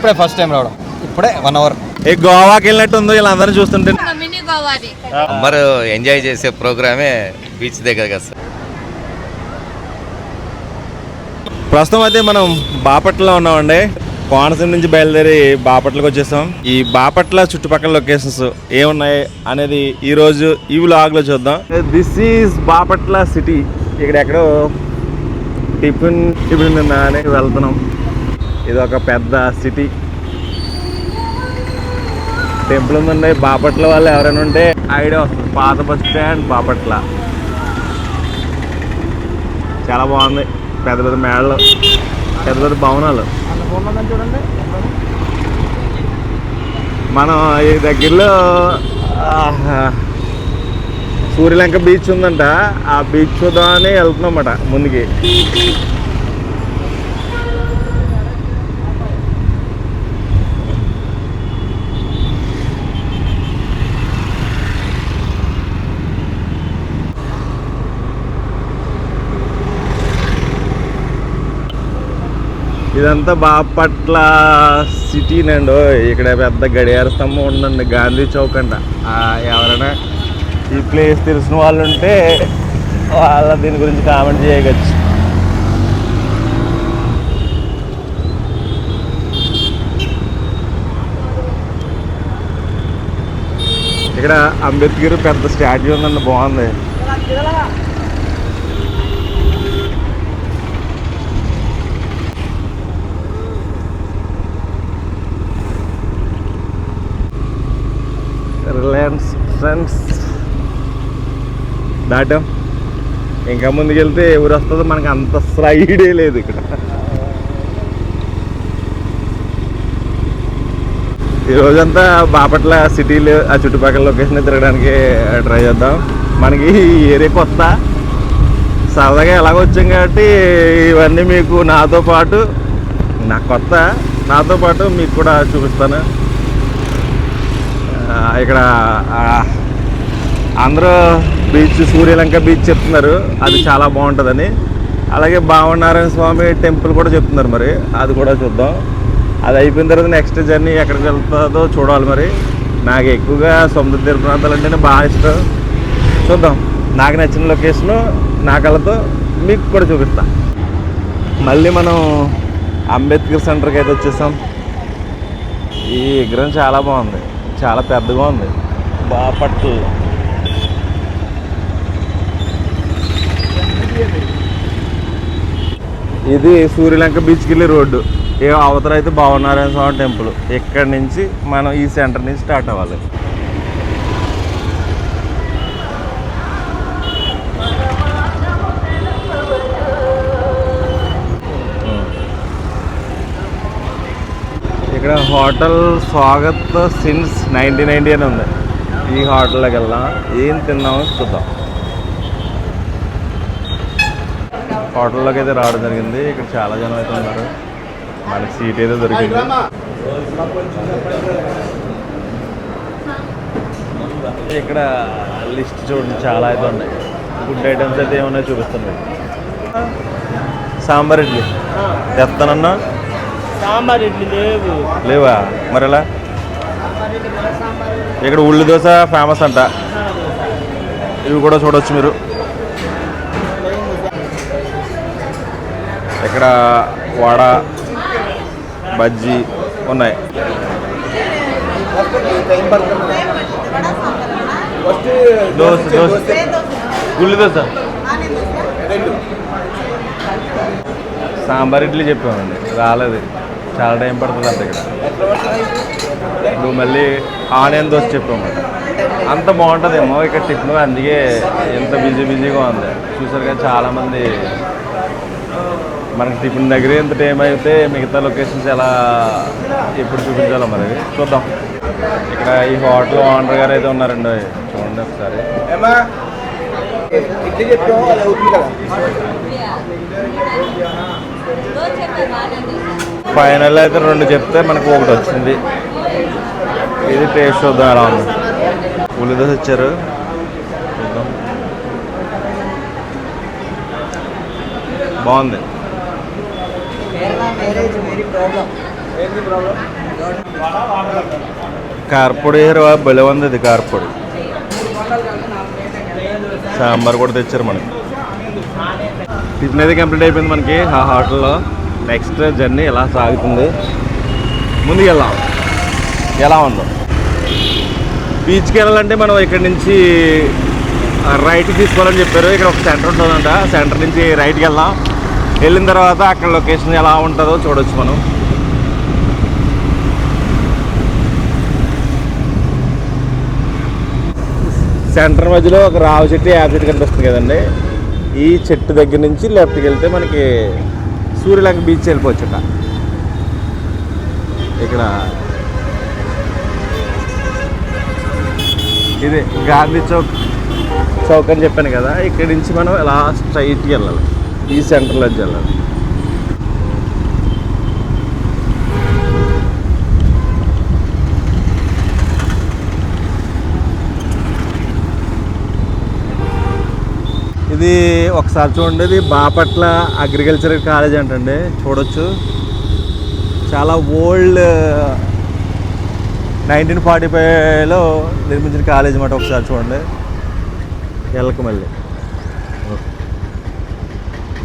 ఇప్పుడే first time రావడం, ఇప్పుడే 1 అవర్. గోవాకి వెళ్ళినట్టు ఉందో వీళ్ళందరూ చూస్తుంటే. అందరూ ఎంజాయ్ చేసే ప్రోగ్రామే బీచ్ దగ్గర కదా సార్. ప్రస్తుతం అయితే మనం బాపట్లలో ఉన్నామండి. కోనసీమ నుంచి బయలుదేరి బాపట్లకు వచ్చేసాం. ఈ బాపట్ల చుట్టుపక్కల లొకేషన్స్ ఏమున్నాయి అనేది ఈరోజు ఈ వ్లాగ్లో చూద్దాం. This is Bapatla city. ఇక్కడ ఎక్కడో టిఫిన్ అని వెళ్తున్నాం. ఇది ఒక పెద్ద సిటీ. టెంపుల్ ఉందండి. బాపట్ల వాళ్ళు ఎవరైనా ఉంటే ఐడియా వస్తుంది. పాత బస్ స్టాండ్ బాపట్ల. చాలా బాగుంది. పెద్ద పెద్ద మేడలు, పెద్ద పెద్ద భవనాలు. చూడండి, మనం ఈ దగ్గరలో సూర్యలంక బీచ్ ఉందంట. ఆ బీచ్ చూద్దామని వెళ్తున్నామట ముందుకి. ఇదంతా బాపట్ల సిటీనండి. ఇక్కడ పెద్ద గడియార స్తంభం ఉందండి, గాంధీ చౌక్ అంట. ఎవరైనా ఈ ప్లేస్ తెలిసిన వాళ్ళు ఉంటే వాళ్ళ దీని గురించి కామెంట్ చేయవచ్చు. ఇక్కడ అంబేద్కర్ పెద్ద స్టాట్యూ ఉందండి, బాగుంది. రిలయన్స్ ఫ్రెండ్స్ దాటాం. ఇంకా ముందుకు వెళ్తే ఎవరు వస్తుందో మనకి అంత స్లైడే లేదు ఇక్కడ. ఈరోజంతా బాపట్ల సిటీలు ఆ చుట్టుపక్కల లొకేషన్ తిరగడానికి ట్రై చేద్దాం. మనకి ఈ ఏరియా కొత్త, సరదాగా ఎలాగ వచ్చాం కాబట్టి ఇవన్నీ మీకు నాతో పాటు, నాకు కొత్త, నాతో పాటు మీకు కూడా చూపిస్తాను. ఇక్కడ అందరూ బీచ్, సూర్యలంక బీచ్ చెప్తున్నారు, అది చాలా బాగుంటుందని. అలాగే భావనారాయణ స్వామి టెంపుల్ కూడా చెప్తున్నారు. మరి అది కూడా చూద్దాం. అది అయిపోయిన తర్వాత నెక్స్ట్ జర్నీ ఎక్కడికి వెళ్తుందో చూడాలి. మరి నాకు ఎక్కువగా సముద్ర తీర ప్రాంతాలు అంటేనే బాగా ఇష్టం. చూద్దాం. నాకు నచ్చిన లొకేషను నా కళ్ళతో మీకు కూడా చూపిస్తా. మళ్ళీ మనం అంబేద్కర్ సెంటర్కి అయితే వచ్చేసాం. ఈ విగ్రహం చాలా బాగుంది, చాలా పెద్దగా ఉంది. బాపట్ల ఇది సూర్యలంక బీచ్కి వెళ్ళే రోడ్డు. ఏ అవతల అయితే భావనారాయణ స్వామి టెంపుల్. ఇక్కడి నుంచి మనం ఈ సెంటర్ నుంచి స్టార్ట్ అవ్వాలి. ఇక్కడ హోటల్ స్వాగత్ సిన్స్ 1990 అని ఉంది. ఈ హోటల్లోకి వెళ్దాం. ఏం తిన్నామో చూద్దాం. హోటల్లోకి అయితే రావడం జరిగింది. ఇక్కడ చాలా జనం అయితే ఉన్నారు. మనకి సీట్ అయితే దొరికింది. ఇక్కడ లిస్ట్ చూడండి, చాలా అయితే ఉన్నాయి. ఫుడ్ ఐటమ్స్ అయితే ఏమన్నాయో చూపిస్తున్నాయి. సాంబార్ ఇడ్లీ తెస్తానన్నా. సాంబార్ ఇడ్లీ లేవా? మరి ఎలా? ఇక్కడ ఉల్లి దోశ ఫేమస్ అంట. ఇవి కూడా చూడవచ్చు మీరు. ఇక్కడ వడ, బజ్జీ ఉన్నాయి. దోశ ఉల్లి దోశ, సాంబార్ ఇడ్లీ చెప్పామండి, రాలేదు. చాలా టైం పడుతుంది అంత. ఇక్కడ ఇప్పుడు మళ్ళీ ఆనియన్ దోశ చెప్పామంట. అంత బాగుంటుందేమో ఇక్కడ టిఫిన్, అందుకే ఎంత బిజీగా ఉంది. చూసారు కదా, చాలామంది. మనకి టిఫిన్ దగ్గరే ఎంత టైం అయితే మిగతా లొకేషన్స్ ఎలా ఎప్పుడు చూపించాలో మరి చూద్దాం. ఇక్కడ ఈ హోటల్ ఓనర్ గారు అయితే ఉన్నారండి, చూడండి ఒకసారి. ఫైనల్ అయితే 2 చెప్తే మనకు 1 వచ్చింది. ఇది టేస్ట్ చూద్దాం ఎలా ఉంది. ఉల్లి దోశ ఇచ్చారు, చూద్దాం. బాగుంది. కారపొడి భలే ఉంది. ఇది కారపొడి. సాంబార్ కూడా తెచ్చారు మనకి. టిఫిన్ అయితే కంప్లీట్ అయిపోయింది మనకి ఆ హోటల్లో. నెక్స్ట్ జర్నీ ఎలా సాగుతుంది, ముందుకు వెళ్దాం. ఎలా ఉందో బీచ్కి వెళ్ళాలంటే మనం ఇక్కడ నుంచి రైట్ తీసుకోవాలని చెప్పారు. ఇక్కడ ఒక సెంటర్ ఉంటుందంట. సెంటర్ నుంచి రైట్కి వెళ్దాం. వెళ్ళిన తర్వాత అక్కడ లొకేషన్ ఎలా ఉంటుందో చూడొచ్చు మనం. సెంటర్ మధ్యలో ఒక రావి చెట్టు, యాప చెట్టు కనిపిస్తుంది కదండి. ఈ చెట్టు దగ్గర నుంచి లెఫ్ట్కి వెళ్తే మనకి సూర్యలంక బీచ్ వెళ్ళిపోవచ్చట. ఇక్కడ ఇది గాంధీ చౌక్ అని చెప్పాను కదా. ఇక్కడి నుంచి మనం ఇలా స్ట్రైట్కి వెళ్ళాలి. ఈ సెంటర్లోంచి వెళ్ళాలి. ఇది ఒకసారి చూడండి. ఇది బాపట్ల అగ్రికల్చర్ కాలేజ్ అంటండి. చూడొచ్చు. చాలా ఓల్డ్ 1945లో నిర్మించిన కాలేజ్ అన్నమాట. ఒకసారి చూడండి. ఎల్లకమల్లి.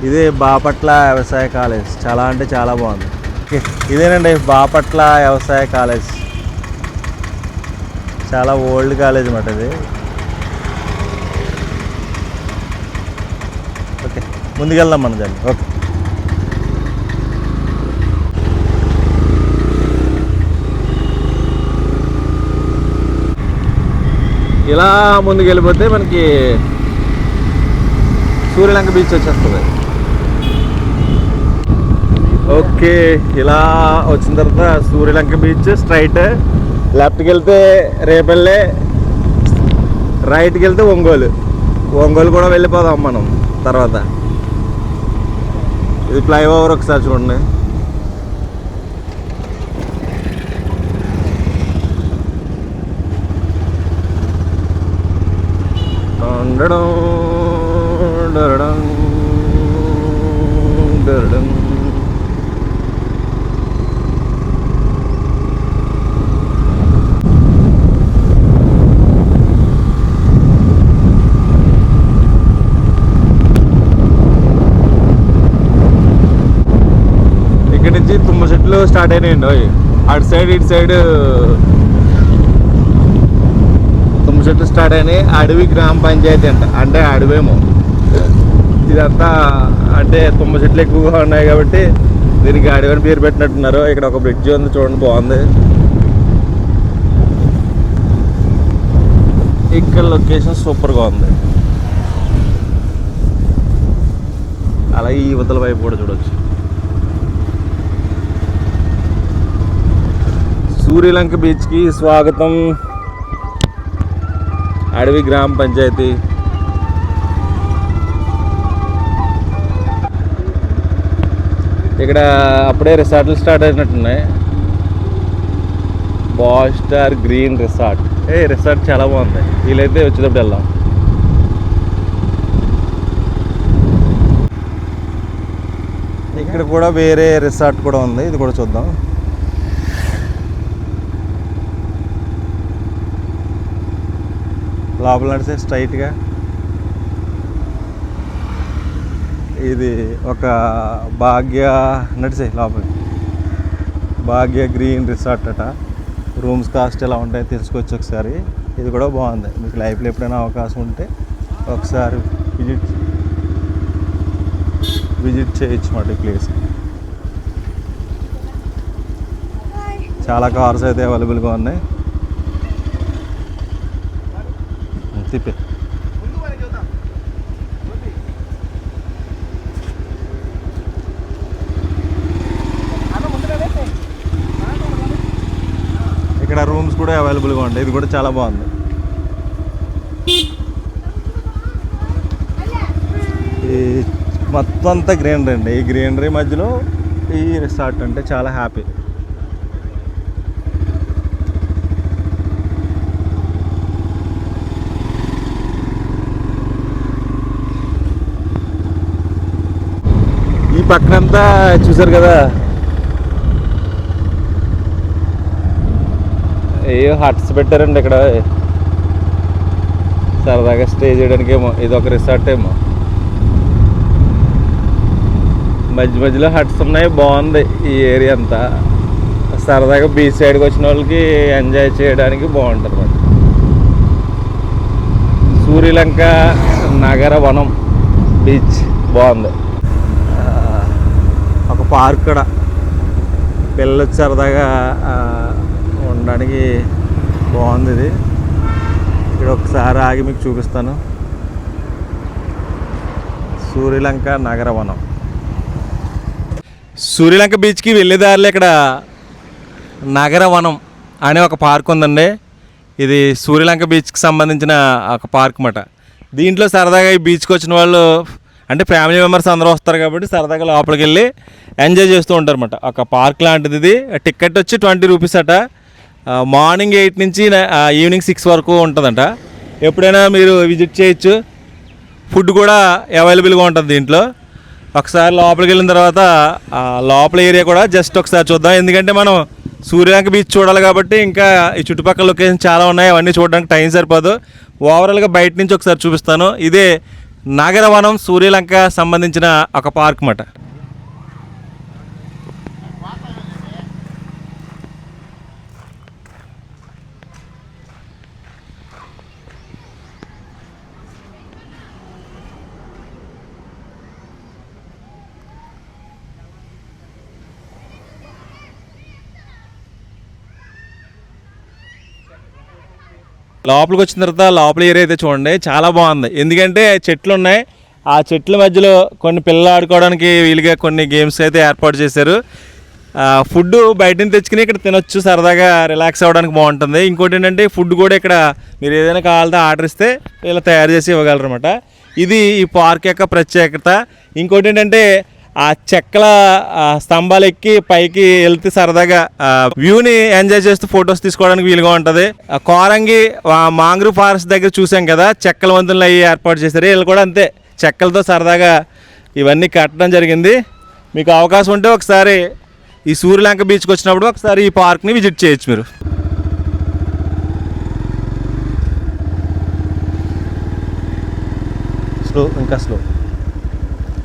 ఇదే బాపట్ల వ్యవసాయ కాలేజ్. చాలా అంటే చాలా బాగుంది. ఇదేనండి బాపట్ల వ్యవసాయ కాలేజ్. చాలా ఓల్డ్ కాలేజ్ అన్నమాట ఇది. ఓకే, ముందుకెళ్దాం మనం దాన్ని. ఓకే, ఇలా ముందుకు వెళ్ళిపోతే మనకి సూర్యలంక బీచ్ వచ్చేస్తుంది. ఓకే, ఇలా వచ్చిన తర్వాత సూర్యలంక బీచ్ స్ట్రైట్. లెఫ్ట్కి వెళ్తే రేపల్లె, రైట్కి వెళ్తే ఒంగోలు. ఒంగోలు కూడా వెళ్ళిపోదాం మనం తర్వాత. ఇది ఫ్లైఓవర్. ఒకసారి చూడండి. ఇక్కడి నుంచి తుమ్మ చెట్లు స్టార్ట్ అయినాయండి. అటు సైడ్ ఇటు సైడ్ తుమ్మ చెట్లు స్టార్ట్ అయినాయి. అడవి గ్రామ పంచాయతీ అంట. అంటే అడవేమో ఇదంతా. అంటే తుమ్మ చెట్లు ఎక్కువగా ఉన్నాయి కాబట్టి దీనికి అడవి అని పేరు పెట్టినట్టున్నారు. ఇక్కడ ఒక బ్రిడ్జ్ ఉంది చూడండి, బాగుంది. ఇక్కడ లొకేషన్ సూపర్గా ఉంది. అలా ఈ యువతల వైపు కూడా చూడవచ్చు. సూర్యలంక బీచ్కి స్వాగతం. అడవి గ్రామ పంచాయతీ. ఇక్కడ అప్పుడే రిసార్ట్లు స్టార్ట్ అయినట్టున్నాయి. Bastar green resort. రిసార్ట్ చాలా బాగుంది. వీలైతే వచ్చేటప్పుడు వెళ్దాం. ఇక్కడ కూడా వేరే రిసార్ట్ కూడా ఉంది. ఇది కూడా చూద్దాం. లోపల నడిస్తే స్ట్రైట్గా ఇది ఒక భాగ్య నడిసే లోపల భాగ్య గ్రీన్ రిసార్ట్ అట. రూమ్స్ కాస్ట్ ఎలా ఉంటాయో తెలుసుకోవచ్చు ఒకసారి. ఇది కూడా బాగుంది. మీకు లైఫ్లో ఎప్పుడైనా అవకాశం ఉంటే ఒకసారి విజిట్ చేయొచ్చు మాట ఈ ప్లేస్. చాలా కార్స్ అయితే అవైలబుల్గా ఉన్నాయి. తిప్పే ఇక్కడ రూమ్స్ కూడా అవైలబుల్గా ఉంటాయి. ఇది కూడా చాలా బాగుంది. ఈ మొత్తం అంతా గ్రీనరీ అండి. ఈ గ్రీనరీ మధ్యలో ఈ రిసార్ట్ అంటే చాలా హ్యాపీ. ఈ పక్కనంతా చూసారు కదా, ఏ హట్స్ పెట్టారండి ఇక్కడ, సరదాగా స్టే చేయడానికి ఏమో. ఇది ఒక రిసార్ట్ ఏమో, మధ్య మధ్యలో హట్స్ ఉన్నాయి. బాగుంది ఈ ఏరియా అంతా. సరదాగా బీచ్ సైడ్కి వచ్చిన వాళ్ళకి ఎంజాయ్ చేయడానికి బాగుంటుంది అన్నమాట. సూర్యలంక నగర వనం బీచ్ బాగుంది. ఒక పార్క్ కూడా పిల్లలు సరదాగా ఉండడానికి బాగుంది. ఇది ఇక్కడ ఒకసారి ఆగి మీకు చూపిస్తాను. సూర్యలంక నగర వనం. సూర్యలంక బీచ్కి వెళ్ళే దారిలో ఇక్కడ నగర వనం అనే ఒక పార్క్ ఉందండి. ఇది సూర్యలంక బీచ్కి సంబంధించిన ఒక పార్క్ అన్నమాట. దీంట్లో సరదాగా ఈ బీచ్కి వచ్చిన వాళ్ళు అంటే ఫ్యామిలీ మెంబర్స్ అందరూ వస్తారు కాబట్టి సరదాగా లోపలికి వెళ్ళి ఎంజాయ్ చేస్తూ ఉంటారు అన్నమాట. ఒక పార్క్ లాంటిది ఇది. టికెట్ వచ్చి 20 రూపీస్ అట. మార్నింగ్ 8 నుంచి ఈవినింగ్ 6 వరకు ఉంటుందంట. ఎప్పుడైనా మీరు విజిట్ చేయొచ్చు. ఫుడ్ కూడా అవైలబుల్గా ఉంటుంది దీంట్లో. ఒకసారి లోపలికి వెళ్ళిన తర్వాత లోపల ఏరియా కూడా జస్ట్ ఒకసారి చూద్దాం. ఎందుకంటే మనం సూర్యలంక బీచ్ చూడాలి కాబట్టి ఇంకా ఈ చుట్టుపక్కల లొకేషన్ చాలా ఉన్నాయి. అవన్నీ చూడడానికి టైం సరిపోదు. ఓవరాల్గా బయట నుంచి ఒకసారి చూపిస్తాను. ఇదే నగరవనం సూర్యలంక సంబంధించిన ఒక పార్క్ అన్నమాట. లోపలికి వచ్చిన తర్వాత లోపల ఏరియా అయితే చూడండి చాలా బాగుంది. ఎందుకంటే చెట్లు ఉన్నాయి. ఆ చెట్ల మధ్యలో కొన్ని పిల్లలు ఆడుకోవడానికి వీలుగా కొన్ని గేమ్స్ అయితే ఏర్పాటు చేశారు. ఫుడ్ బయట నుంచి తెచ్చుకుని ఇక్కడ తినొచ్చు, సరదాగా రిలాక్స్ అవ్వడానికి బాగుంటుంది. ఇంకోటి ఏంటంటే ఫుడ్ కూడా ఇక్కడ మీరు ఏదైనా కావాలంటే ఆర్డర్ ఇస్తే ఇలా తయారు చేసి ఇవ్వగలరు అనమాట. ఇది ఈ పార్క్ యొక్క ప్రత్యేకత. ఇంకోటి ఏంటంటే ఆ చెక్కల స్తంభాలు ఎక్కి పైకి వెళ్తే సరదాగా వ్యూని ఎంజాయ్ చేస్తూ ఫొటోస్ తీసుకోవడానికి వీలుగా ఉంటుంది. కోరంగి మాంగ్రూవ్ ఫారెస్ట్ దగ్గర చూసాం కదా, చెక్కల వంతులు అవి ఏర్పాటు చేశారు. వీళ్ళు కూడా అంతే, చెక్కలతో సరదాగా ఇవన్నీ కట్టడం జరిగింది. మీకు అవకాశం ఉంటే ఒకసారి ఈ సూర్యలంక బీచ్కి వచ్చినప్పుడు ఒకసారి ఈ పార్క్ని విజిట్ చేయొచ్చు మీరు. స్లో, ఇంకా స్లో.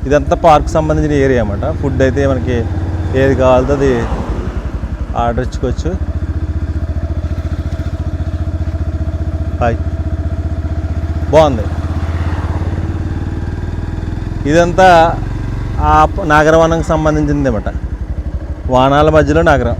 ఇదంతా పార్క్ సంబంధించిన ఏరియా అన్నమాట. ఫుడ్ అయితే మనకి ఏది కావాలో అది ఆర్డర్ ఇచ్చుకోవచ్చు. హాయ్, బాగుంది. ఇదంతా ఆ నగరవనంకి సంబంధించింది అన్నమాట. వానాల మధ్యలో నగరం.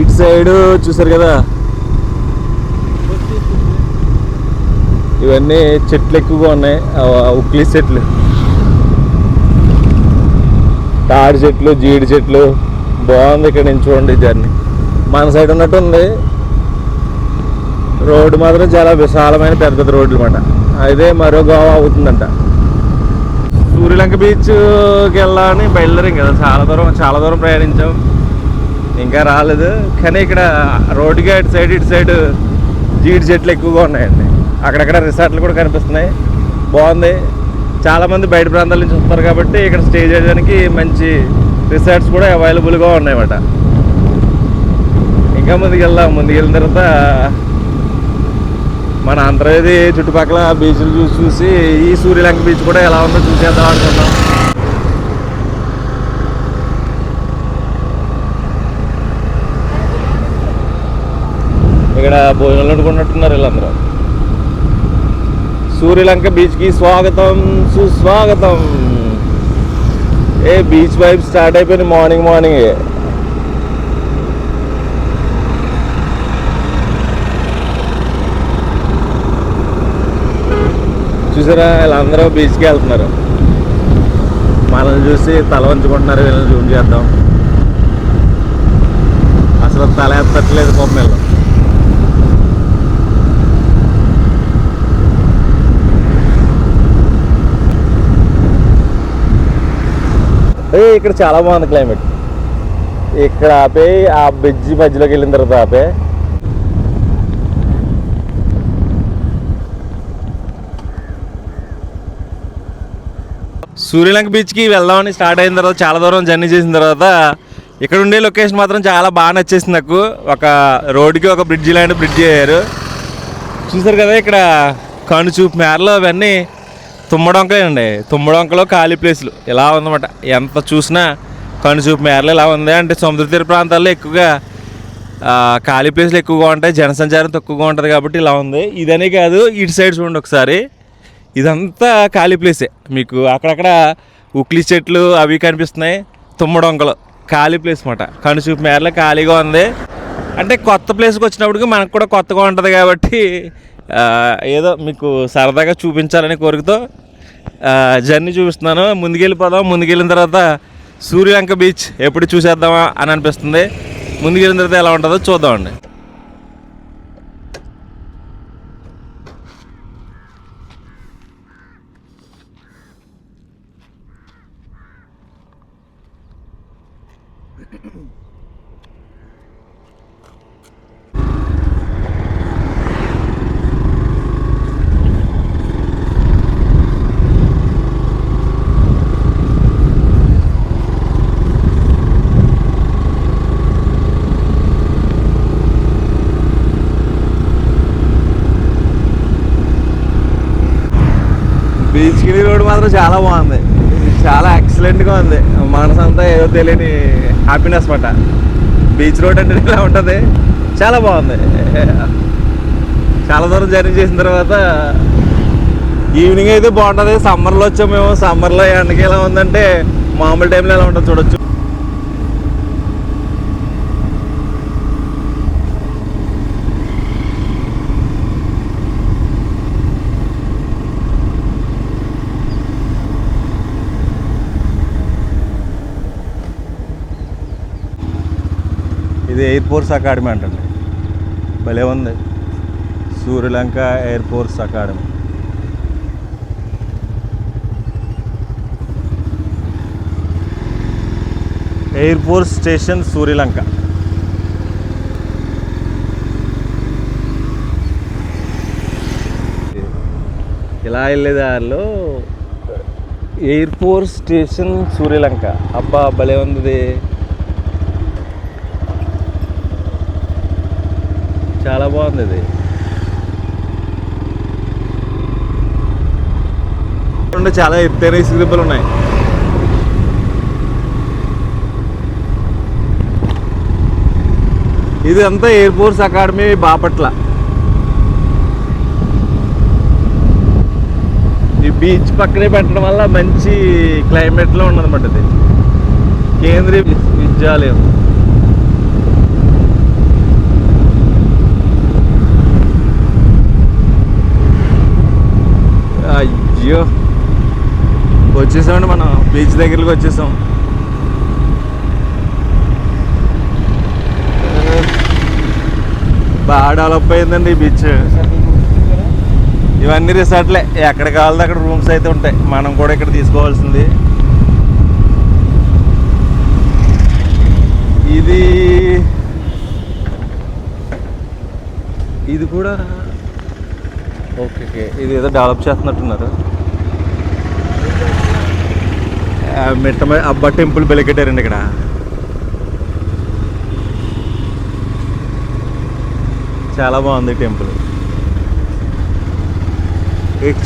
ఇటు సైడ్ చూసారు కదా, ఇవన్నీ చెట్లు ఎక్కువగా ఉన్నాయి. ఉక్లీ చెట్లు, తాడి చెట్లు, జీడి చెట్లు. బాగుంది ఇక్కడ నుంచి చూడండి జర్నీ. మన సైడ్ ఉన్నట్టు ఉంది. రోడ్డు మాత్రం చాలా విశాలమైన పెద్ద పెద్ద రోడ్లు అన్నమాట. అదే మరో గోవా అవుతుందంట. సూర్యలంక బీచ్కి వెళ్ళాలని బయలుదేరాం కదా, చాలా దూరం ప్రయాణించాం, ఇంకా రాలేదు. కానీ ఇక్కడ రోడ్డుకి ఇటు సైడ్ జీడి చెట్లు ఎక్కువగా ఉన్నాయండి. అక్కడక్కడ రిసార్ట్లు కూడా కనిపిస్తున్నాయి. బాగుంది. చాలామంది బయట ప్రాంతాల నుంచి వస్తారు కాబట్టి ఇక్కడ స్టే చేయడానికి మంచి రిసార్ట్స్ కూడా అవైలబుల్గా ఉన్నాయన్నమాట. ఇంకా ముందుకెళ్ళిన తర్వాత మన ఆంధ్రవేది చుట్టుపక్కల బీచ్లు చూసి ఈ సూర్యలంక బీచ్ కూడా ఎలా ఉందో చూసేద్దాం అనుకున్నాం. ఇక్కడ భోజనాలు వండుకున్నట్టున్నారు వీళ్ళందరూ. సూర్యలంక బీచ్కి స్వాగతం, సుస్వాగతం. బీచ్ వైపు స్టార్ట్ అయిపోయింది మార్నింగ్. చూసారా, వీళ్ళందరూ బీచ్కి వెళ్తున్నారు. మనల్ని చూసి తల వంచుకుంటున్నారు. వీళ్ళని జూమ్ చేద్దాం. అసలు తల ఎత్తట్లేదు పాపం వీళ్ళు. ఇక్కడ చాలా బాగుంది క్లైమేట్. ఇక్కడ ఆపే ఆ బ్రిడ్జి మధ్యలోకి వెళ్ళిన తర్వాత ఆపే సూర్యలంక బీచ్కి వెళ్దామని స్టార్ట్ అయిన తర్వాత చాలా దూరం జర్నీ చేసిన తర్వాత ఇక్కడ ఉండే లొకేషన్ మాత్రం చాలా బాగా నచ్చేసింది నాకు. ఒక రోడ్డుకి ఒక బ్రిడ్జి లాంటి బ్రిడ్జి అయ్యారు. చూసారు కదా ఇక్కడ కనుచూపు మేరలో అవన్నీ తుమ్మడొంకలే అండి. తుమ్మడొంకలో ఖాళీ ప్లేస్లు ఇలా ఉందన్నమాట. ఎంత చూసినా కనుచూపు మేరలో ఇలా ఉంది. అంటే సముద్ర తీర ప్రాంతాల్లో ఎక్కువగా ఖాళీ ప్లేస్లు ఎక్కువగా ఉంటాయి, జనసంచారం తక్కువగా ఉంటుంది కాబట్టి ఇలా ఉంది. ఇదనే కాదు, ఇటు సైడ్ చూడండి ఒకసారి, ఇదంతా ఖాళీ ప్లేసే. మీకు అక్కడక్కడ ఉక్లి చెట్లు అవి కనిపిస్తున్నాయి. తుమ్మడొంకలు ఖాళీ ప్లేస్ అన్నమాట. కనుచూపు మేరలో ఖాళీగా ఉంది. అంటే కొత్త ప్లేస్కి వచ్చినప్పటికి మనకు కూడా కొత్తగా ఉంటుంది కాబట్టి ఏదో మీకు సరదాగా చూపించాలనే కోరికతో జర్నీ చూపిస్తున్నాను. ముందుకెళ్ళిపోదాం. ముందుకెళ్ళిన తర్వాత సూర్యలంక బీచ్ ఎప్పుడు చూసేద్దామా అని అనిపిస్తుంది. ముందుకెళ్ళిన తర్వాత ఎలా ఉంటుందో చూద్దామండి. బీచ్కి రోడ్ మాత్రం చాలా బాగుంది. చాలా ఎక్సలెంట్గా ఉంది. మనసంతా ఏదో తెలియని హ్యాపీనెస్ మాట. బీచ్ రోడ్ అంటే ఇలా ఉంటుంది. చాలా బాగుంది. చాలా దూరం జర్నీ చేసిన తర్వాత ఈవినింగ్ అయితే బాగుంటుంది. సమ్మర్లో వచ్చాం మేము. సమ్మర్లో ఎండకి ఎలా ఉందంటే మామూలు టైంలో ఎలా ఉంటుంది చూడొచ్చు. ఇది ఎయిర్ ఫోర్స్ అకాడమీ అంటండి. భలే ఉంది. Suryalanka air force academy. Air force station Suryalanka. ఇలా వెళ్ళే దారిలో ఎయిర్ ఫోర్స్ స్టేషన్ సూర్యలంక. అబ్బా భలే ఉంది. చాలా బాగుంది. ఇది చాలా ఎత్తైన ఇసుక దిబ్బలు ఉన్నాయి. ఇది అంతా ఎయిర్ ఫోర్స్ అకాడమీ బాపట్ల. ఈ బీచ్ పక్కనే పెట్టడం వల్ల మంచి క్లైమేట్లో ఉన్నదన్నమాట. ఇది కేంద్రీయ విద్యాలయం. అయ్యో వచ్చేసామండి. మనం బీచ్ దగ్గరికి వచ్చేసాం. బాగా డెవలప్ అయిందండి ఈ బీచ్. ఇవన్నీ రిసార్ట్లే. ఎక్కడ కావాలో అక్కడ రూమ్స్ అయితే ఉంటాయి. మనం కూడా ఇక్కడ తీసుకోవాల్సింది. ఇది కూడా ఓకే. ఇది ఏదో డెవలప్ చేస్తున్నట్టున్నారు. అబ్బా టెంపుల్ బెలికెట్టారండి ఇక్కడ. చాలా బాగుంది టెంపుల్.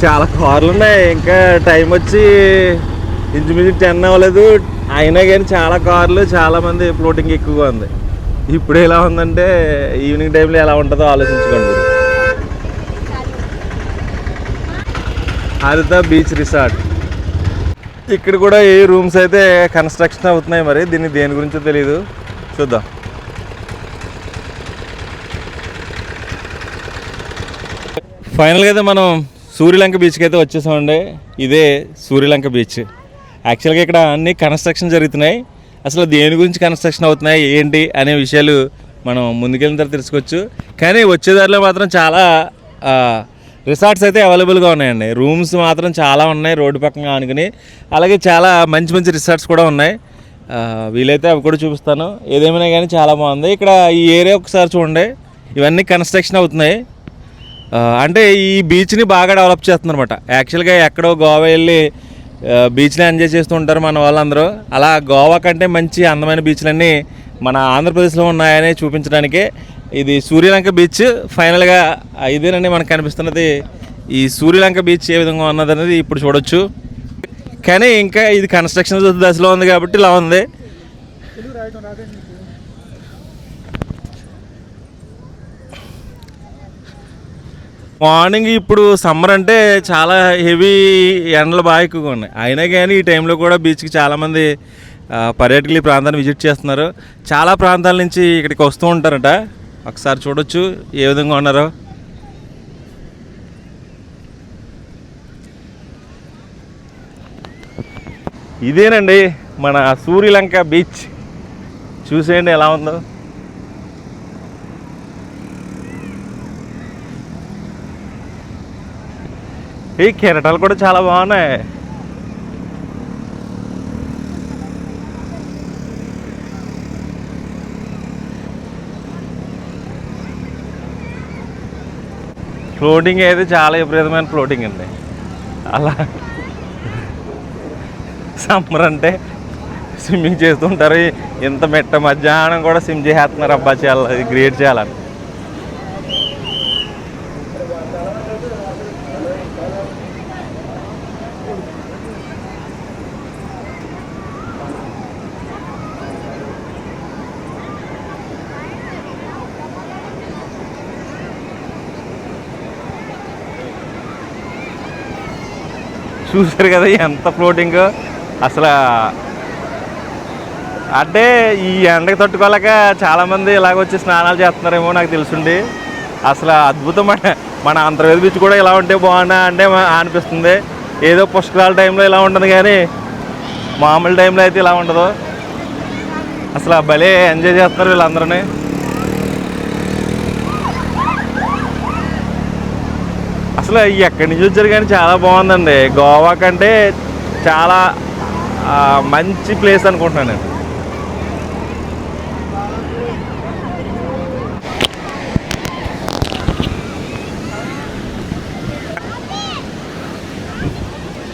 చాలా కార్లు ఉన్నాయి. ఇంకా టైం వచ్చి ఇంచుమించు 10 అవ్వలేదు. అయినా కానీ చాలా కార్లు, చాలామంది ఫ్లోటింగ్ ఎక్కువగా ఉంది. ఇప్పుడు ఎలా ఉందంటే ఈవినింగ్ టైంలో ఎలా ఉంటుందో ఆలోచించుకోండి. హరిత బీచ్ రిసార్ట్. ఇక్కడ కూడా ఏ రూమ్స్ అయితే కన్స్ట్రక్షన్ అవుతున్నాయి. మరి దీన్ని దేని గురించో తెలీదు. చూద్దాం. ఫైనల్గా అయితే మనం సూర్యలంక బీచ్కి అయితే వచ్చేసామండి. ఇదే సూర్యలంక బీచ్. యాక్చువల్గా ఇక్కడ అన్ని కన్స్ట్రక్షన్ జరుగుతున్నాయి. అసలు దేని గురించి కన్స్ట్రక్షన్ అవుతున్నాయి ఏంటి అనే విషయాలు మనం ముందుకెళ్ళిన తర్వాత తెలుసుకోవచ్చు. కానీ వచ్చేదారిలో మాత్రం చాలా రిసార్ట్స్ అయితే అవైలబుల్గా ఉన్నాయండి. రూమ్స్ మాత్రం చాలా ఉన్నాయి రోడ్డు పక్కన ఆనుకుని. అలాగే చాలా మంచి మంచి రిసార్ట్స్ కూడా ఉన్నాయి. వీలైతే అవి కూడా చూపిస్తాను. ఏదేమైనా కానీ చాలా బాగుంది. ఇక్కడ ఈ ఏరియా ఒకసారి చూడండి. ఇవన్నీ కన్స్ట్రక్షన్ అవుతున్నాయి. అంటే ఈ బీచ్ని బాగా డెవలప్ చేస్తుందన్నమాట. యాక్చువల్గా ఎక్కడో గోవా వెళ్ళి బీచ్లో ఎంజాయ్ చేస్తూ ఉంటారు మన వాళ్ళందరూ. అలా గోవా కంటే మంచి అందమైన బీచ్లన్నీ మన ఆంధ్రప్రదేశ్లో ఉన్నాయని చూపించడానికే ఇది సూర్యలంక బీచ్. ఫైనల్గా ఇదేనండి మనకు కనిపిస్తున్నది. ఈ సూర్యలంక బీచ్ ఏ విధంగా ఉన్నదనేది ఇప్పుడు చూడొచ్చు. కానీ ఇంకా ఇది కన్స్ట్రక్షన్ దశలో ఉంది కాబట్టి ఇలా ఉంది. మార్నింగ్ ఇప్పుడు సమ్మర్ అంటే చాలా హెవీ ఎండలు బాగా ఎక్కువగా ఉన్నాయి. అయినా కానీ ఈ టైంలో కూడా బీచ్కి చాలామంది పర్యాటకులు ఈ ప్రాంతాన్ని విజిట్ చేస్తున్నారు. చాలా ప్రాంతాల నుంచి ఇక్కడికి వస్తూ ఉంటారట. ఒకసారి చూడొచ్చు ఏ విధంగా ఉన్నారో. ఇదేనండి మన సూర్యలంక బీచ్. చూసేయండి ఎలా ఉందో. ఈ కెరటాలు కూడా చాలా బాగున్నాయి. ఫ్లోటింగ్ అయితే చాలా విపరీతమైన ఫ్లోటింగ్ అండి. అలా సమ్మర్ అంటే స్విమ్మింగ్ చేస్తుంటారు. ఇంత మెట్ట మధ్యాహ్నం కూడా స్విమ్ చేస్తున్నారు. అబ్బా చాలా గ్రేట్. చాలా చూసారు కదా ఎంత ఫ్లోటింగ్. అసలు అంటే ఈ ఎండకి తట్టుకోలేక చాలామంది ఇలాగొచ్చి స్నానాలు చేస్తున్నారేమో నాకు తెలుసుండి. అసలు అద్భుతం. మన అంతర్వేది బీచ్ కూడా ఇలా ఉంటే బాగున్నా అంటే అనిపిస్తుంది. ఏదో పుష్కరాల టైంలో ఇలా ఉంటుంది కానీ మామూలు టైంలో అయితే ఇలా ఉండదు. అసలు భలే ఎంజాయ్ చేస్తున్నారు వీళ్ళందరూ. అసలు ఎక్కడి నుంచి వచ్చారు కానీ చాలా బాగుందండి. గోవా కంటే చాలా మంచి ప్లేస్ అనుకుంటున్నాను నేను.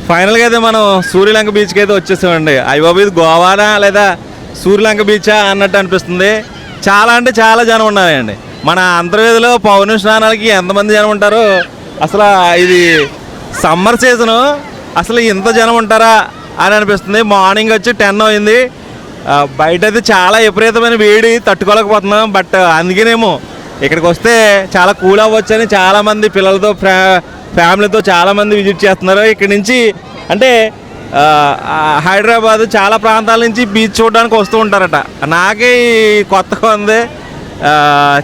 ఫైనల్గా అయితే మనం సూర్యలంక బీచ్కి అయితే వచ్చేసామండి. అయ్యబాబు ఇది గోవానా లేదా సూర్యలంక బీచా అన్నట్టు అనిపిస్తుంది. చాలా అంటే చాలా జనం ఉన్నారండి. మన అంతర్వేదిలో పౌర్ణమి స్నానాలకి ఎంతమంది జనం ఉంటారో. అసలు ఇది సమ్మర్ సీజను. అసలు ఇంత జనం ఉంటారా అని అనిపిస్తుంది. మార్నింగ్ వచ్చి 10 అయింది. బయట అయితే చాలా విపరీతమైన వేడి తట్టుకోలేకపోతున్నాం. బట్ అందుకేనేమో ఇక్కడికి వస్తే చాలా కూల్ అవ్వచ్చని చాలామంది పిల్లలతో ఫ్యామిలీతో చాలామంది విజిట్ చేస్తున్నారు. ఇక్కడి నుంచి అంటే హైదరాబాద్ చాలా ప్రాంతాల నుంచి బీచ్ చూడడానికి వస్తూ ఉంటారట. నాకే కొత్తగా ఉంది.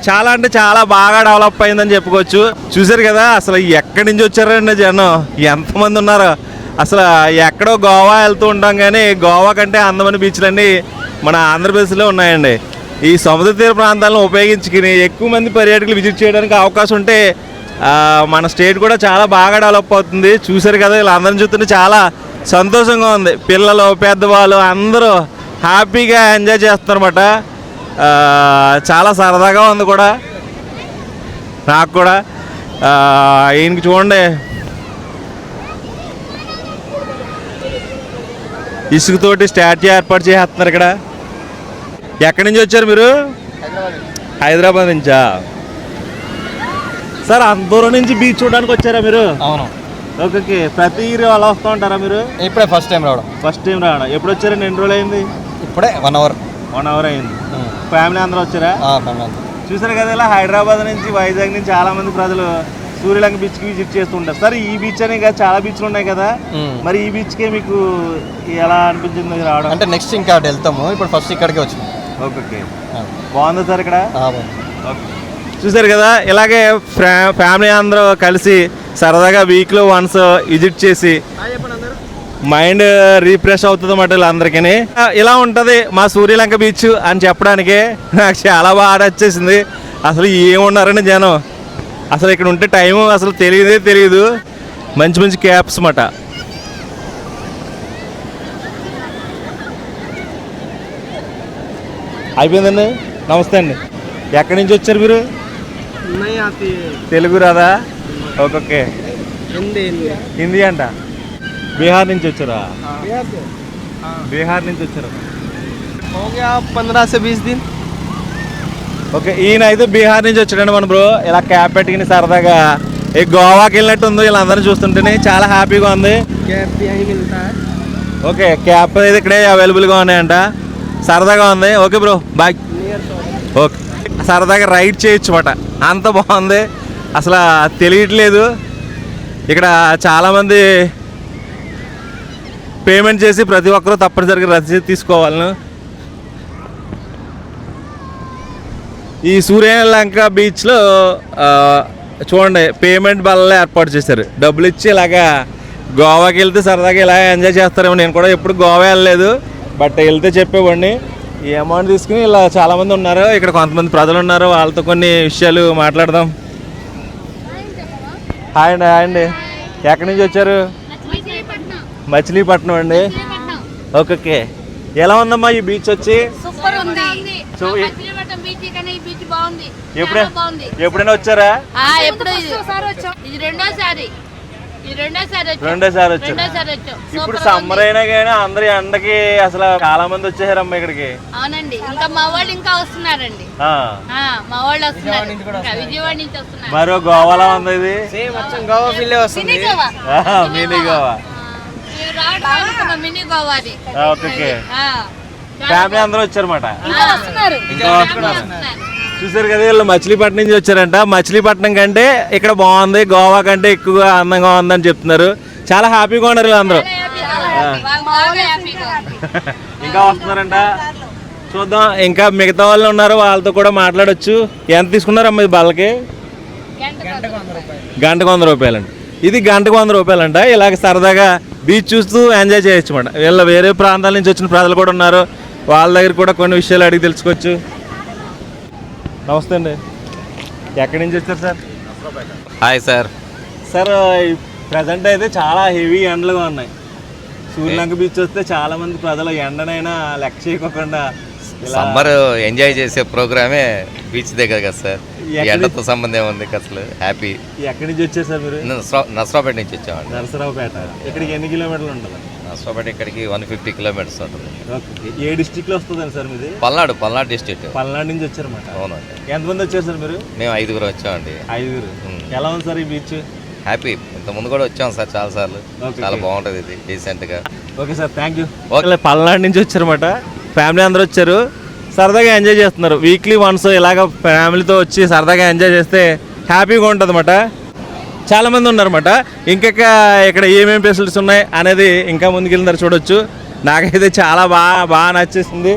చాలా అంటే చాలా బాగా డెవలప్ అయిందని చెప్పుకోవచ్చు. చూసారు కదా అసలు ఎక్కడి నుంచి వచ్చారండి జనం, ఎంతమంది ఉన్నారో. అసలు ఎక్కడో గోవా వెళ్తూ ఉంటాం కానీ గోవా కంటే అందమైన బీచ్లన్నీ మన ఆంధ్రప్రదేశ్లో ఉన్నాయండి. ఈ సముద్ర తీర ప్రాంతాలను ఉపయోగించుకుని ఎక్కువ మంది పర్యాటకులు విజిట్ చేయడానికి అవకాశం ఉంటే మన స్టేట్ కూడా చాలా బాగా డెవలప్ అవుతుంది. చూసారు కదా వీళ్ళందరిని చూస్తుంటే చాలా సంతోషంగా ఉంది. పిల్లలు పెద్దవాళ్ళు అందరూ హ్యాపీగా ఎంజాయ్ చేస్తున్నారన్నమాట. చాలా సరదాగా ఉంది కూడా నాకు కూడా. ఈయనకి చూడండి ఇసుకతోటి స్టాచ్యూ ఏర్పాటు చేస్తున్నారు ఇక్కడ. ఎక్కడి నుంచి వచ్చారు మీరు? హైదరాబాద్ నుంచా సార్? అంత దూరం నుంచి బీచ్ చూడడానికి వచ్చారా మీరు? అవును. ఓకే. ప్రతి ఇయర్ అలా వస్తూ ఉంటారా మీరు? ఇప్పుడే ఫస్ట్ టైం రావడం. ఫస్ట్ టైం రావడం. ఎప్పుడు వచ్చారండి? ఎన్ని రోజులు అయింది? ఇప్పుడే 1 అవర్. 1 అవర్ అయింది. ఫ్యామిలీ అందరూ వచ్చారా? చూసారు కదా ఇలా హైదరాబాద్ నుంచి వైజాగ్ నుంచి చాలా మంది ప్రజలు సూర్యలంక బీచ్కి విజిట్ చేస్తూ ఉంటారు. సార్ ఈ బీచ్ అనే కదా చాలా బీచ్లు ఉన్నాయి కదా, మరి ఈ బీచ్కే మీకు ఎలా అనిపించింది రావడం? అంటే నెక్స్ట్ ఇంకా వెళ్తాము, ఇప్పుడు ఫస్ట్ ఇక్కడికే వచ్చాము. ఓకే. బాగుందా సార్ ఇక్కడ? ఓకే. చూసారు కదా ఇలాగే ఫ్యామిలీ అందరూ కలిసి సరదాగా వీక్లో వన్స్ విజిట్ చేసి మైండ్ రీఫ్రెష్ అవుతుంది అన్నమాట వీళ్ళందరికీ. ఇలా ఉంటుంది మా సూర్యలంక బీచ్ అని చెప్పడానికి నాకు చాలా బాగా వచ్చేసింది. అసలు ఏమున్నారని జనం, అసలు ఇక్కడ ఉంటే టైము అసలు తెలియదు. మంచి మంచి క్యాప్స్ అన్నమాట. అయిపోయిందండి. నమస్తే అండి. ఎక్కడి నుంచి వచ్చారు మీరు? తెలుగు రాదా? ఓకే. హిందీ అంట. బీహార్ నుంచి వచ్చారా? బీహార్ నుంచి వచ్చారా? हो गया 15 से 20 दिन. ఓకే, ఈయన అయితే బీహార్ నుంచి వచ్చాడండి మన బ్రో. ఇలా క్యాప్ పెట్టుకుని సరదాగా ఈ గోవాకి వెళ్ళినట్టు ఉంది వీళ్ళందరినీ చూస్తుంటేనే. చాలా హ్యాపీగా ఉంది. कैप भी यहीं मिलता है. ఓకే, క్యాప్ అయితే ఇక్కడే అవైలబుల్గా ఉన్నాయంట. సరదాగా ఉంది. Okay bro, bye. ఓకే, సరదాగా రైడ్ చేయొచ్చు మాట. అంత బాగుంది, అసలు తెలియట్లేదు. ఇక్కడ చాలామంది పేమెంట్ చేసి ప్రతి ఒక్కరూ తప్పనిసరిగా రసీదు తీసుకోవాలను. ఈ సూర్యలంక బీచ్లో చూడండి పేమెంట్ బల్లే ఏర్పాటు చేశారు. డబ్బులు ఇచ్చి ఇలాగా గోవాకి వెళ్తే సరదాగా ఇలా ఎంజాయ్ చేస్తారేమో. నేను కూడా ఎప్పుడు గోవా వెళ్ళలేదు, బట్ వెళ్తే చెప్పేవాడిని. ఈ అమౌంట్ తీసుకుని ఇలా చాలామంది ఉన్నారు. ఇక్కడ కొంతమంది ప్రజలు ఉన్నారు, వాళ్ళతో కొన్ని విషయాలు మాట్లాడదాం. హాయ్ అండి. హాయ్ అండి. ఎక్కడి నుంచి వచ్చారు? మచిలీపట్నం అండి. Okay okay. ఎలా ఉందమ్మా ఈ బీచ్ వచ్చి? సూపర్ ఉంది. సో బాగుంది. ఎప్పుడైనా వచ్చారా? ఇది రెండోసారి రెండోసారి వచ్చారు. ఇప్పుడు సమ్మర్ అయినా కానీ అందరి ఎండకి అసలు చాలా మంది వచ్చేసారమ్మా ఇక్కడికి. అవునండి, ఇంకా మా వాళ్ళు ఇంకా వస్తున్నారండి. మా వాళ్ళు వస్తున్నారు, విజయవాడ నుంచి వస్తున్నారు. మరో గోవాలా ఉంది ఇది. గోవా ఫీల్ వస్తుంది. మినీ గోవా. మినీ గోవా అది. ఓకే, ఫ్యామిలీ అందరూ వచ్చారన్నమాట. ఇంకా వస్తున్నారు. చూసారు కదా, వీళ్ళు మచిలీపట్నం నుంచి వచ్చారంట. మచిలీపట్నం కంటే ఇక్కడ బాగుంది, గోవా కంటే ఎక్కువగా అందంగా ఉందని చెప్తున్నారు. చాలా హ్యాపీగా ఉన్నారు వీళ్ళందరూ. ఇంకా వస్తున్నారంట. చూద్దాం, ఇంకా మిగతా వాళ్ళు ఉన్నారు, వాళ్ళతో కూడా మాట్లాడొచ్చు. ఎంత తీసుకున్నారమ్మా ఇది బల్లకి? గంటకు 100 రూపాయలండి. ఇది గంటకు 100 రూపాయలంట. ఇలాగ సరదాగా బీచ్ చూస్తూ ఎంజాయ్ చేయొచ్చు అన్నమాట. వీళ్ళ వేరే ప్రాంతాల నుంచి వచ్చిన ప్రజలు కూడా ఉన్నారు, వాళ్ళ దగ్గర కూడా కొన్ని విషయాలు అడిగి తెలుసుకోవచ్చు. నమస్తే అండి. ఎక్కడి నుంచి వచ్చారు sir? Hi sir. Sir, present అయితే చాలా హెవీ ఎండలుగా ఉన్నాయి. సూర్యలంక బీచ్ వస్తే చాలా మంది ప్రజలు ఎండనైనా లెక్క చేయకుండా సమ్మర్ ఎంజాయ్ చేసే ప్రోగ్రామే బీచ్ దగ్గర కదా సార్. ఎండతో సంబంధం ఉంది అసలు. హ్యాపీ. ఎక్కడి నుంచి వచ్చారు సార్ మీరు? నర్సరావుపేట నుంచి వచ్చామండి. నరసరావుపేట. ఇక్కడికి ఎన్ని కిలోమీటర్లు ఉంటుంది? నర్సరావుపేట ఇక్కడికి 150 కిలోమీటర్స్ ఉంటుంది. ఓకే, ఏ డిస్ట్రిక్ట్లో వస్తుందండి సార్ మీది? పల్నాడు డిస్ట్రిక్ట్. పల్నాడు నుంచి వచ్చారన్నమాట. అవునండి. ఎంతమంది వచ్చారు సార్ మీరు? మేము 5 వచ్చామండి. 5. ఎలా ఉంది సార్ ఈ బీచ్? హ్యాపీ. ఇంతకుముందు కూడా వచ్చాం సార్ చాలా సార్లు. Okay. చాలా బాగుంటుంది ఇది డీసెంట్గా. Okay sir, thank you. Okay. Palnadu నుంచి వచ్చారన్నమాట. ఫ్యామిలీ అందరూ వచ్చారు, సరదాగా ఎంజాయ్ చేస్తున్నారు. వీక్లీ వన్స్ ఇలాగ ఫ్యామిలీతో వచ్చి సరదాగా ఎంజాయ్ చేస్తే హ్యాపీగా ఉంటుంది అన్నమాట. చాలామంది ఉన్నారన్నమాట. ఇంకొక ఇక్కడ ఏమేమి ఫెసిలిటీస్ ఉన్నాయి అనేది ఇంకా ముందుకెళ్ళినారు చూడొచ్చు. నాకైతే చాలా బాగా నచ్చేసింది.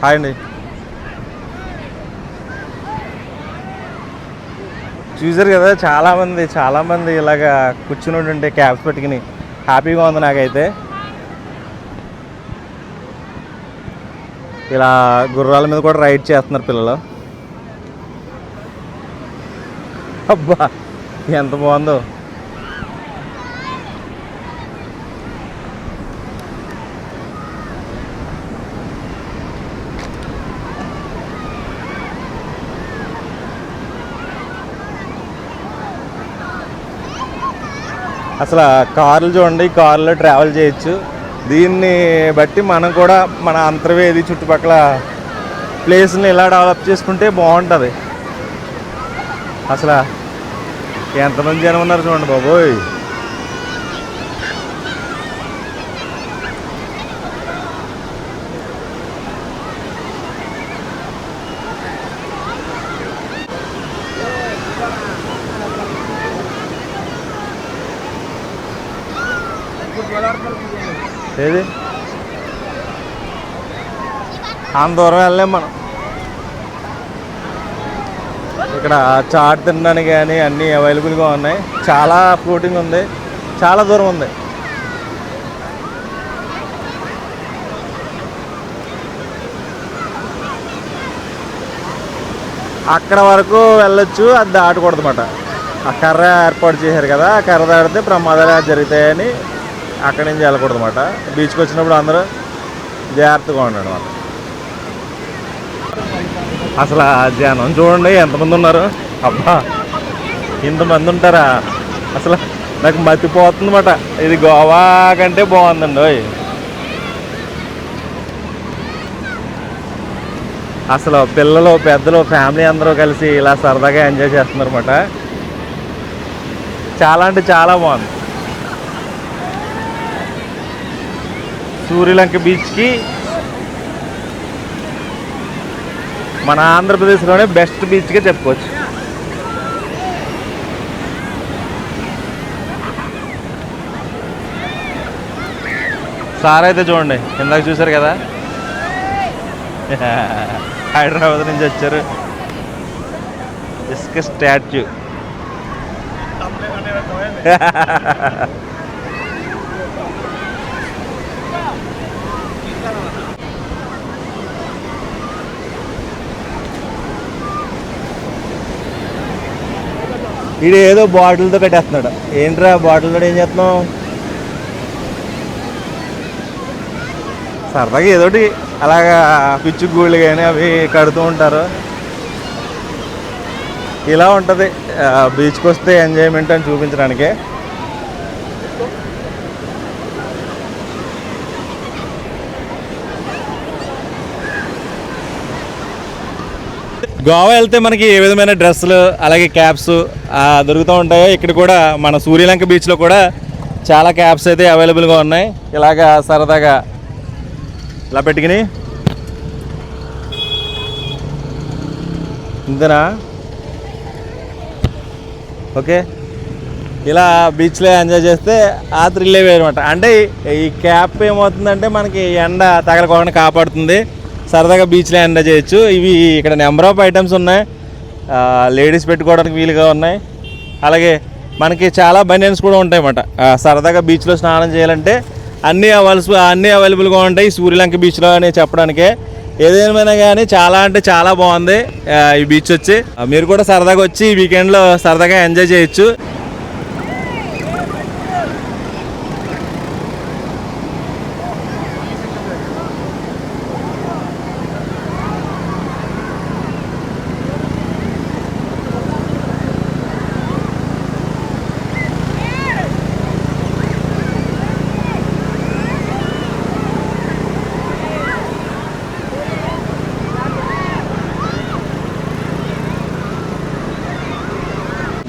హాయ్ అండి. చూసారు కదా, చాలామంది ఇలాగా కూర్చుని ఉంటే క్యాబ్స్ పెట్టుకుని హ్యాపీగా ఉంది. నాకైతే ఇలా గుర్రాల మీద కూడా రైడ్ చేస్తున్నారు పిల్లలు. అబ్బా ఎంత బాగుందో. అసలు కార్లు చూడండి, కార్లో ట్రావెల్ చేయొచ్చు. దీన్ని బట్టి మనం కూడా మన అంతర్వేది చుట్టుపక్కల ప్లేస్ని ఇలా డెవలప్ చేసుకుంటే బాగుంటుంది. అసలు ఎంతమంది జనం ఉన్నారు చూడండి బాబోయ్. ఏది అంత దూరం వెళ్ళలేం మనం. ఇక్కడ చాట్ తినడానికి కానీ అన్నీ అవైలబుల్గా ఉన్నాయి. చాలా ఫ్లోటింగ్ ఉంది, చాలా దూరం ఉంది. అక్కడ వరకు వెళ్ళొచ్చు, అది దాటకూడదు అన్నమాట. ఆ కర్ర ఏర్పాటు చేశారు కదా, ఆ కర్ర దాటితే ప్రమాదాలు జరుగుతాయని అక్కడి నుంచి వెళ్ళకూడదు అన్నమాట. బీచ్కి వచ్చినప్పుడు అందరూ జాగ్రత్తగా ఉండండి అన్నమాట. అసలు ఆ జనం చూడండి ఎంతమంది ఉన్నారు. అబ్బా, ఇంతమంది ఉంటారా? అసలు నాకు మతిపోతుంది అన్నమాట. ఇది గోవా కంటే బాగుందండి. అసలు పిల్లలు పెద్దలు ఫ్యామిలీ అందరూ కలిసి ఇలా సరదాగా ఎంజాయ్ చేస్తున్నారు అన్నమాట. చాలా అంటే చాలా బాగుంది. సూర్యలంక బీచ్కి మన ఆంధ్రప్రదేశ్లోనే బెస్ట్ బీచ్గా చెప్పుకోవచ్చు. సార్ అయితే చూడండి, ఇందాక చూశారు కదా, హైదరాబాద్ నుంచి వచ్చారు. ఇసుక స్టాచ్యూ. ఇది ఏదో బాటిల్తో కట్టేస్తున్నాడు. ఏంట్రా బాటిల్తో ఏం చేస్తున్నావు? సరదాగా ఏదోటి అలాగా పిచ్చి గూళ్ళు కానీ అవి కడుతూ ఉంటారు. ఇలా ఉంటుంది బీచ్కి వస్తే ఎంజాయ్మెంట్ అని చూపించడానికి. గోవా వెళ్తే మనకి ఏ విధమైన డ్రెస్సులు అలాగే క్యాప్స్ దొరుకుతూ ఉంటాయో, ఇక్కడ కూడా మన సూర్యలంక బీచ్లో కూడా చాలా క్యాప్స్ అయితే అవైలబుల్గా ఉన్నాయి. ఇలాగా సరదాగా ఇలా పెట్టుకుని ఇంతనా ఓకే, ఇలా బీచ్లో ఎంజాయ్ చేస్తే ఆ థ్రిల్లే వేరమాట. అంటే ఈ క్యాప్ ఏమవుతుందంటే మనకి ఎండ తగలకుండా కాపాడుతుంది. సరదాగా బీచ్లో ఎంజాయ్ చేయొచ్చు. ఇవి ఇక్కడ నెంబర్ ఆఫ్ ఐటమ్స్ ఉన్నాయి, లేడీస్ పెట్టుకోవడానికి వీలుగా ఉన్నాయి. అలాగే మనకి చాలా బనియన్స్ కూడా ఉంటాయి అన్నమాట. సరదాగా బీచ్లో స్నానం చేయాలంటే అన్నీ అవైలబుల్గా ఉంటాయి సూర్యలంక బీచ్లో అని చెప్పడానికే. ఏదేమైనా కానీ చాలా అంటే చాలా బాగుంది ఈ బీచ్ వచ్చి. మీరు కూడా సరదాగా వచ్చి ఈ వీకెండ్లో సరదాగా ఎంజాయ్ చేయొచ్చు.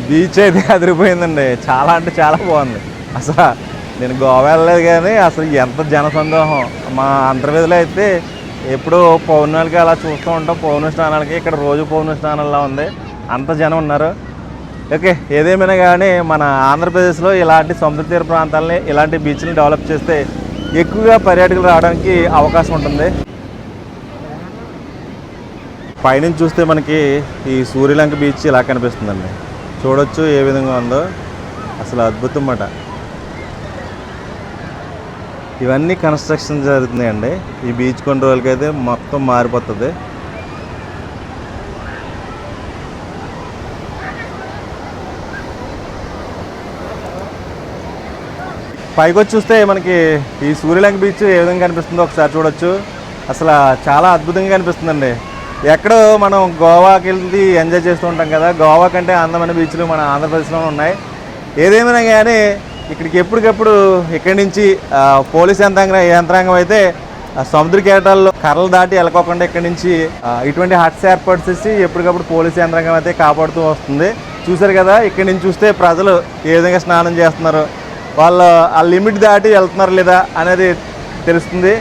బీచ్ అయితే అదిరిపోయిందండి. చాలా అంటే చాలా బాగుంది. అసలు నేను గోవా వెళ్ళలేదు కానీ అసలు ఎంత జనసందోహం. మా ఆంధ్రప్రదేశ్లో అయితే ఎప్పుడూ పౌర్ణాలకి అలా చూస్తూ ఉంటాం, పౌర్ణ స్నానాలకి. ఇక్కడ రోజు పౌర్ణ స్నానాల్లో ఉంది, అంత జనం ఉన్నారు. ఓకే, ఏదేమైనా కానీ మన ఆంధ్రప్రదేశ్లో ఇలాంటి సముద్ర తీర ప్రాంతాలని, ఇలాంటి బీచ్ని డెవలప్ చేస్తే ఎక్కువగా పర్యాటకులు రావడానికి అవకాశం ఉంటుంది. పైనుంచి చూస్తే మనకి ఈ సూర్యలంక బీచ్ ఇలా కనిపిస్తుందండి. చూడొచ్చు ఏ విధంగా ఉందో. అసలు అద్భుతం అన్నమాట. ఇవన్నీ కన్స్ట్రక్షన్ జరుగుతున్నాయండి. ఈ బీచ్ కొన్ని రోజులకి అయితే మొత్తం మారిపోతుంది. పైకి వచ్చి చూస్తే మనకి ఈ సూర్యలంక బీచ్ ఏ విధంగా కనిపిస్తుందో ఒకసారి చూడొచ్చు. అసలు చాలా అద్భుతంగా కనిపిస్తుందండి. ఎక్కడో మనం గోవాకి వెళ్ళి ఎంజాయ్ చేస్తూ ఉంటాం కదా, గోవా కంటే అందమైన బీచ్లు మన ఆంధ్రప్రదేశ్లో ఉన్నాయి. ఏదేమైనా కానీ ఇక్కడికి ఎప్పటికప్పుడు ఇక్కడి నుంచి పోలీస్ యంత్రాంగం అయితే సముద్ర కేటాల్లో కర్రలు దాటి వెళ్ళకోకుండా ఇక్కడి నుంచి ఇటువంటి హట్స్ ఏర్పాటు చేసి ఎప్పటికప్పుడు పోలీస్ యంత్రాంగం అయితే కాపాడుతూ వస్తుంది. చూసారు కదా, ఇక్కడి నుంచి చూస్తే ప్రజలు ఏ విధంగా స్నానం చేస్తున్నారు, వాళ్ళు ఆ లిమిట్ దాటి వెళ్తున్నారు లేదా అనేది తెలుస్తుంది.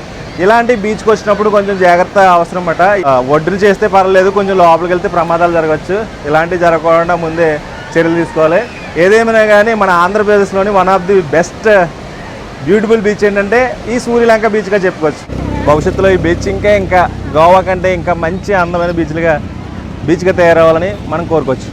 ఇలాంటి బీచ్కి వచ్చినప్పుడు కొంచెం జాగ్రత్త అవసరం అన్నమాట. ఒడ్డును చేస్తే పర్లేదు, కొంచెం లోపలికి వెళ్తే ప్రమాదాలు జరగవచ్చు. ఇలాంటివి జరగకుండా ముందే చర్యలు తీసుకోవాలి. ఏదేమైనా కానీ మన ఆంధ్రప్రదేశ్లోని one of the best beautiful beach ఏంటంటే ఈ సూర్యలంక బీచ్గా చెప్పుకోవచ్చు. భవిష్యత్తులో ఈ బీచ్ ఇంకా గోవా కంటే ఇంకా మంచి అందమైన బీచ్గా తయారవ్వాలని మనం కోరుకోవచ్చు.